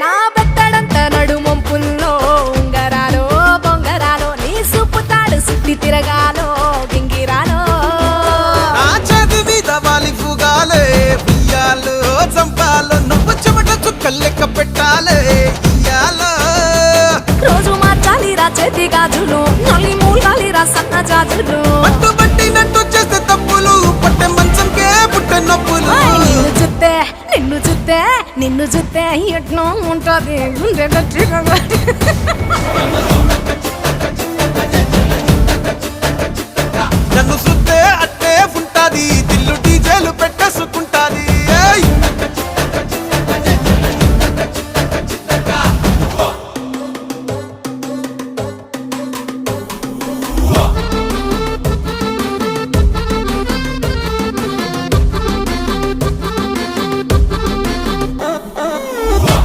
నా బెత్తడంత నడుమొంపుల్లో ఉంగరాలో బొంగరాలో నీ సూపు తాడు సుత్తి తిరగాలో గింగిరాలో నా చేతి మీద వాలి ఫుగాలే బియ్యాలు చంపాలో నువ్వు చెమట చుక్కలు లెక్క పెట్టాలే ఇయ్యాలో రోజు మార్చాలిరా చేతి గాజులు నల్లి మూలాలిరా సన్న జాజులు పట్టు పట్టినట్టు చేస్తే తప్పులు పట్టే మంచంకే పుట్టే నొప్పులు నిన్ను చూస్తే ఎట్నో ఉంటది గుండె గట్టిగా నన్ను సుత్తే అట్టే ఉంటాది